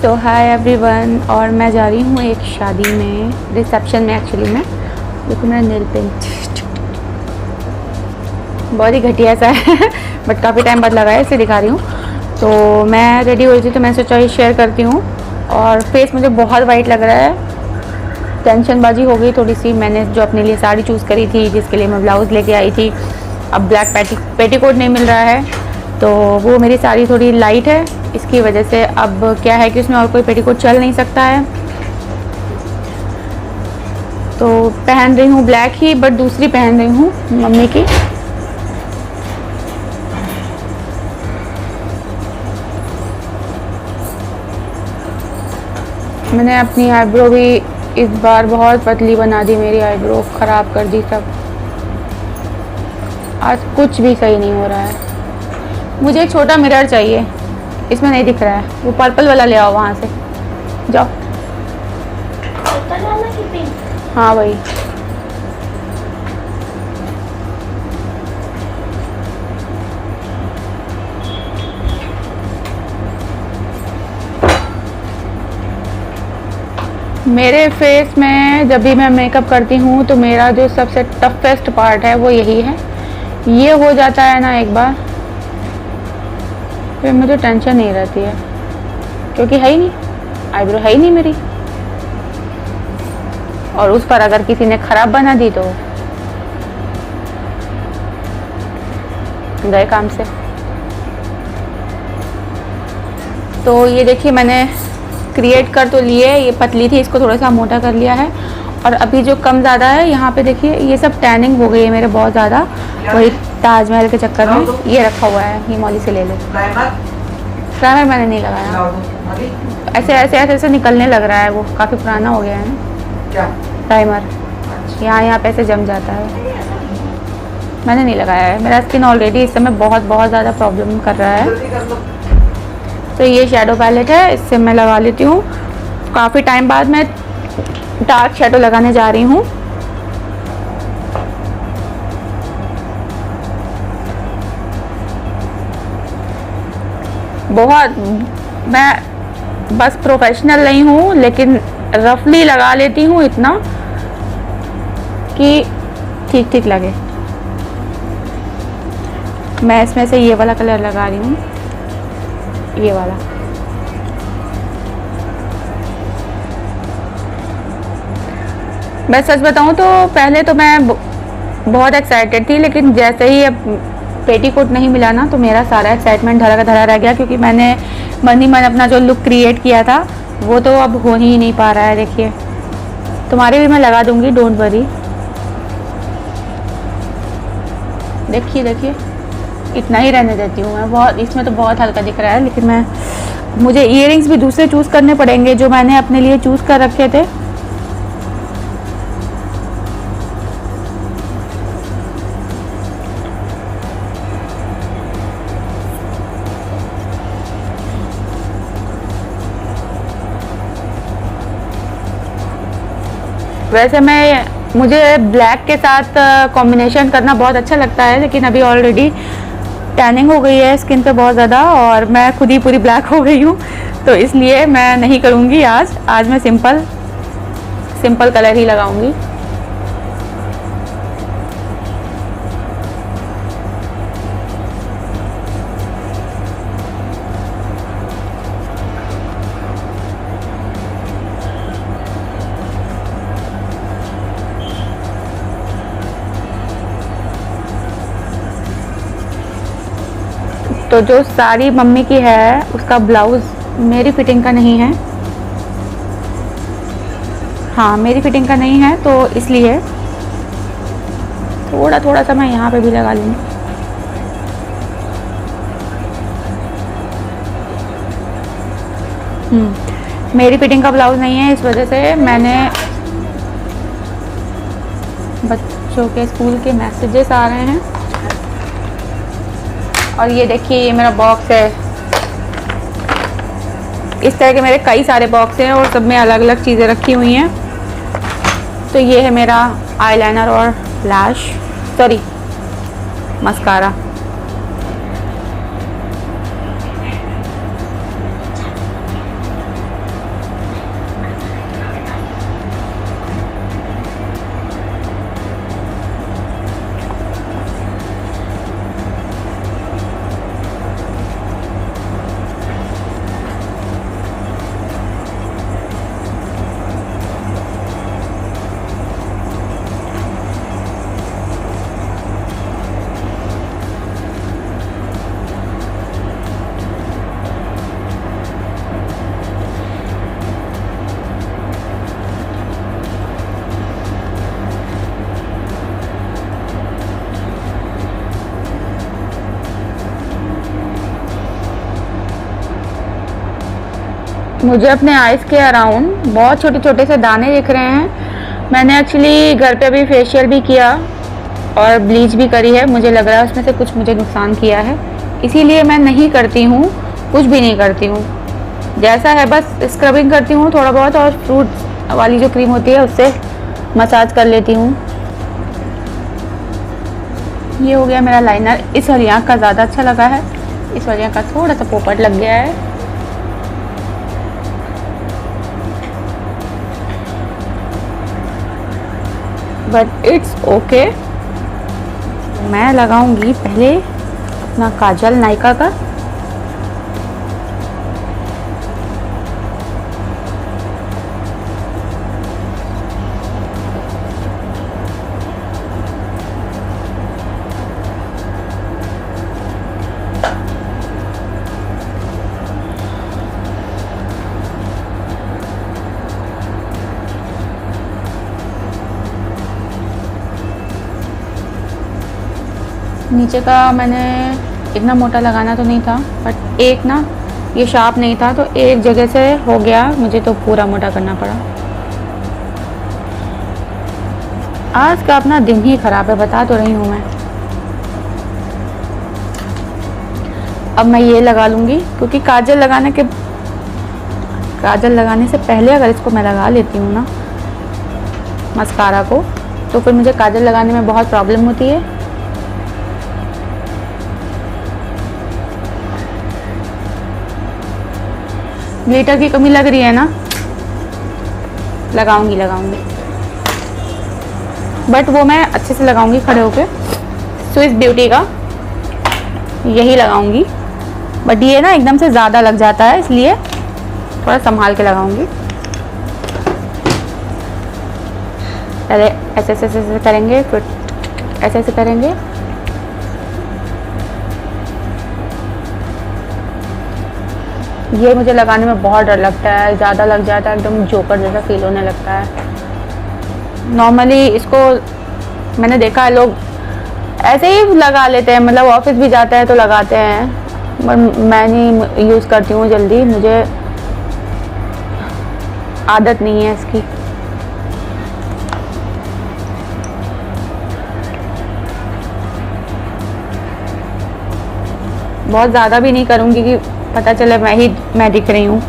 सो hi everyone, और मैं जा रही हूँ एक शादी में, रिसेप्शन में एक्चुअली में। देखो मेरा नेल पेंट बहुत ही घटिया सा है बट काफ़ी टाइम बाद लगा है, इसे दिखा रही हूँ। तो मैं रेडी हो रही थी तो मैंने सोचा ये शेयर करती हूँ। और फेस मुझे बहुत वाइट लग रहा है, टेंशनबाजी हो गई थोड़ी सी। मैंने जो अपने लिए साड़ी चूज़ करी थी, जिसके लिए मैं ब्लाउज़ लेके आई थी, अब ब्लैक पेटीकोट नहीं मिल रहा है, तो वो मेरी साड़ी थोड़ी लाइट है, इसकी वजह से अब क्या है कि उसमें और कोई पेटीकोट चल नहीं सकता है, तो पहन रही हूँ ब्लैक ही, बट दूसरी पहन रही हूँ मम्मी की। मैंने अपनी आईब्रो भी इस बार बहुत पतली बना दी, मेरी आईब्रो ख़राब कर दी सब। आज कुछ भी सही नहीं हो रहा है। मुझे एक छोटा मिरर चाहिए, इसमें नहीं दिख रहा है, वो पर्पल वाला ले आओ वहाँ से, जाओ। हाँ वही। मेरे फेस में जब भी मैं मेकअप करती हूँ तो मेरा जो सबसे टफेस्ट पार्ट है वो यही है। ये हो जाता है ना एक बार, फिर मुझे टेंशन नहीं रहती है, क्योंकि है ही नहीं, आईब्रो है ही नहीं मेरी। और उस पर अगर किसी ने ख़राब बना दी तो गए काम से। तो ये देखिए, मैंने क्रिएट कर तो लिए, ये पतली थी, इसको थोड़ा सा मोटा कर लिया है। और अभी जो कम ज़्यादा है यहाँ पे देखिए, ये सब टैनिंग हो गई है मेरे बहुत ज़्यादा, वही ताजमहल के चक्कर में। ये रखा हुआ है, ये मॉली से ले लो। प्राइमर मैंने नहीं लगाया, ऐसे ऐसे ऐसे ऐसे निकलने लग रहा है, वो काफ़ी पुराना हो गया है ना क्या प्राइमर। यहाँ पे ऐसे जम जाता है, मैंने नहीं लगाया है। मेरा स्किन ऑलरेडी इस समय बहुत बहुत ज़्यादा प्रॉब्लम कर रहा है। तो ये शेडो पैलेट है, इससे मैं लगा लेती हूँ। काफ़ी टाइम बाद मैं डार्क शेडो लगाने जा रही हूँ। बहुत, मैं बस प्रोफेशनल नहीं हूँ, लेकिन रफली लगा लेती हूँ इतना कि ठीक ठीक लगे। मैं इसमें से ये वाला कलर लगा रही हूँ, ये वाला। मैं सच बताऊँ तो पहले तो मैं बहुत एक्साइटेड थी, लेकिन जैसे ही अब पेटीकोट नहीं मिला ना, तो मेरा सारा एक्साइटमेंट धरा का धरा रह गया, क्योंकि मैंने मन ही मन अपना जो लुक क्रिएट किया था वो तो अब हो ही नहीं पा रहा है। देखिए, तुम्हारे भी मैं लगा दूंगी, डोंट वरी। देखिए देखिए, इतना ही रहने देती हूँ मैं। बहुत, इसमें तो बहुत हल्का दिख रहा है, लेकिन मुझे इयररिंग्स भी दूसरे चूज़ करने पड़ेंगे जो मैंने अपने लिए चूज़ कर रखे थे। वैसे मुझे ब्लैक के साथ कॉम्बिनेशन करना बहुत अच्छा लगता है, लेकिन अभी ऑलरेडी टैनिंग हो गई है स्किन पे बहुत ज़्यादा, और मैं खुद ही पूरी ब्लैक हो गई हूँ, तो इसलिए मैं नहीं करूँगी आज मैं सिंपल कलर ही लगाऊंगी। तो जो साड़ी मम्मी की है उसका ब्लाउज़ मेरी फिटिंग का नहीं है। हाँ, मेरी फिटिंग का नहीं है, तो इसलिए थोड़ा थोड़ा सा मैं यहाँ पे भी लगा लूँगी। मेरी फिटिंग का ब्लाउज़ नहीं है, इस वजह से मैंने, बच्चों के स्कूल के मैसेजेस आ रहे हैं। और ये देखिए, ये मेरा बॉक्स है। इस तरह के मेरे कई सारे बॉक्स हैं और सब में अलग अलग चीज़ें रखी हुई हैं। तो ये है मेरा आईलाइनर और मस्कारा। मुझे अपने आइज़ के अराउंड बहुत छोटे छोटे से दाने दिख रहे हैं। मैंने एक्चुअली घर पे अभी फेशियल भी किया और ब्लीच भी करी है। मुझे लग रहा है उसमें से कुछ मुझे नुकसान किया है, इसीलिए मैं नहीं करती हूँ, कुछ भी नहीं करती हूँ। जैसा है बस स्क्रबिंग करती हूँ थोड़ा बहुत, और फ्रूट वाली जो क्रीम होती है उससे मसाज कर लेती हूँ। ये हो गया मेरा लाइनर। इस वाली आँख का ज़्यादा अच्छा लगा है, इस वाली आँख का थोड़ा सा पोपट लग गया है। But it's okay. मैं लगाऊंगी पहले अपना काजल नायका का। नीचे का मैंने इतना मोटा लगाना तो नहीं था, बट एक ना ये शार्प नहीं था तो एक जगह से हो गया, मुझे तो पूरा मोटा करना पड़ा। आज का अपना दिन ही खराब है, बता तो रही हूँ मैं। अब मैं ये लगा लूँगी, क्योंकि काजल लगाने से पहले अगर इसको मैं लगा लेती हूँ ना मस्कारा को, तो फिर मुझे काजल लगाने में बहुत प्रॉब्लम होती है। ग्लिटर की कमी लग रही है ना, लगाऊंगी बट वो मैं अच्छे से लगाऊंगी खड़े होके। स्विस ब्यूटी का यही लगाऊंगी, बट ये ना एकदम से ज़्यादा लग जाता है, इसलिए थोड़ा संभाल के लगाऊंगी। पहले ऐसे करेंगे, फिर ऐसे करेंगे। ये मुझे लगाने में बहुत डर लगता है, ज़्यादा लग जाता है एकदम जोकर जैसा फील होने लगता है। नॉर्मली इसको मैंने देखा है लोग ऐसे ही लगा लेते हैं, मतलब ऑफिस भी जाते हैं तो लगाते हैं, बट मैं नहीं यूज़ करती हूँ जल्दी, मुझे आदत नहीं है इसकी। बहुत ज़्यादा भी नहीं करूँगी कि पता चले मैं दिख रही हूँ।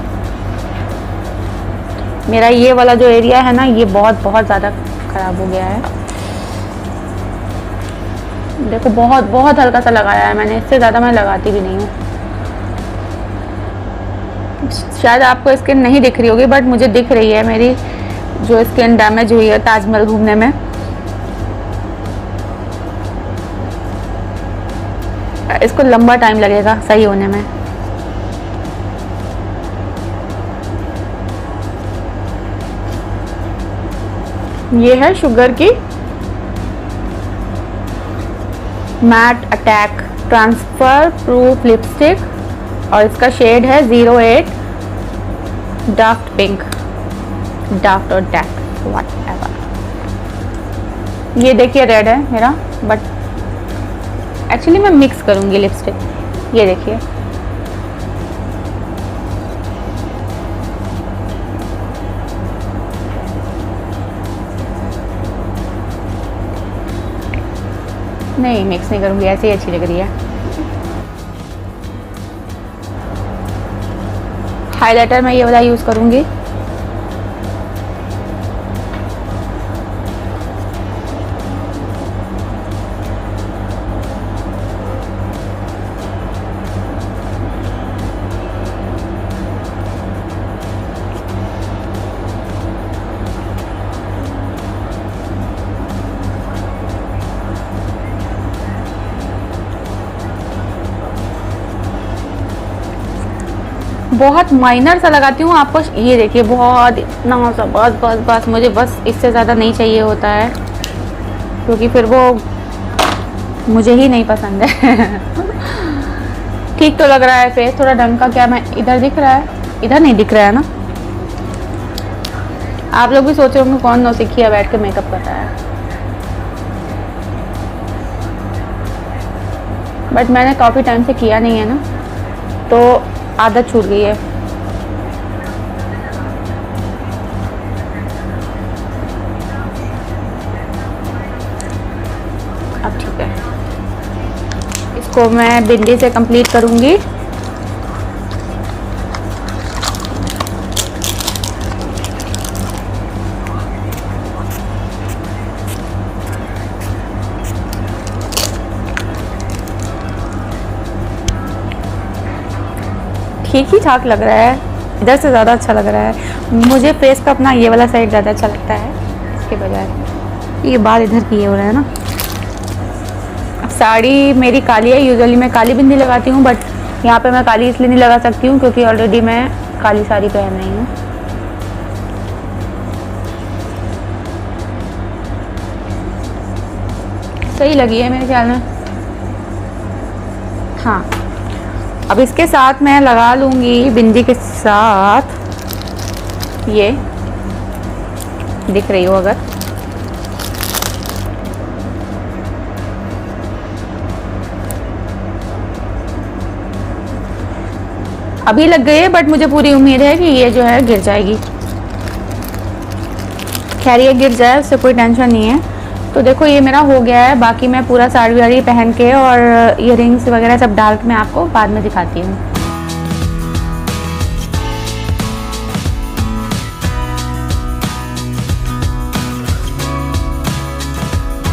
मेरा ये वाला जो एरिया है ना, ये बहुत ज़्यादा ख़राब हो गया है। देखो बहुत हल्का सा लगाया है मैंने, इससे ज़्यादा मैं लगाती भी नहीं हूँ। शायद आपको स्किन नहीं दिख रही होगी, बट मुझे दिख रही है मेरी जो स्किन डैमेज हुई है ताजमहल घूमने में। इसको लंबा टाइम लगेगा सही होने में। ये है शुगर की matte attack transfer proof lipstick, और इसका शेड है 08 डार्क पिंक, डार्क और डार्क व्हाटएवर। ये देखिए रेड है मेरा, बट एक्चुअली मैं मिक्स करूँगी लिपस्टिक। ये देखिए नहीं, मिक्स नहीं करूँगी, ऐसे ही अच्छी लग रही है। हाइलाइटर मैं ये वाला यूज़ करूँगी। बहुत माइनर सा लगाती हूँ आपको। ये देखिए बहुत इतना सा, बस मुझे बस इससे ज़्यादा नहीं चाहिए होता है, क्योंकि फिर वो मुझे ही नहीं पसंद है। ठीक तो लग रहा है फेस थोड़ा ढंग का। क्या मैं इधर दिख रहा है? इधर नहीं दिख रहा है ना। आप लोग भी सोच रहे होंगे कौन नौसिखिया बैठ के मेकअप कर रहा है, बट मैंने काफ़ी टाइम से किया नहीं है ना, तो आदत छूट गई है। इसको मैं बिंदी से कंप्लीट करूँगी। ठीक ही ठाक लग रहा है, इधर से ज़्यादा अच्छा लग रहा है मुझे। फेस का अपना ये वाला साइड ज़्यादा अच्छा लगता है इसके बजाय। ये बाल इधर किए हो रहा है ना। अब साड़ी मेरी काली है, यूजुअली मैं काली बिंदी लगाती हूँ, बट यहाँ पे मैं काली इसलिए नहीं लगा सकती हूँ क्योंकि ऑलरेडी मैं काली साड़ी पहन रही हूँ। सही लगी है मेरे ख्याल में। हाँ, अब इसके साथ मैं लगा लूँगी बिंदी के साथ, ये दिख रही हो अगर, अभी लग गई है बट मुझे पूरी उम्मीद है कि ये जो है गिर जाएगी। खैर ये गिर जाए उससे कोई टेंशन नहीं है। तो देखो ये मेरा हो गया है। बाकी मैं पूरा साड़ी वाड़ी पहन के और इयररिंग्स वगैरह सब डाल के मैं आपको बाद में दिखाती हूँ।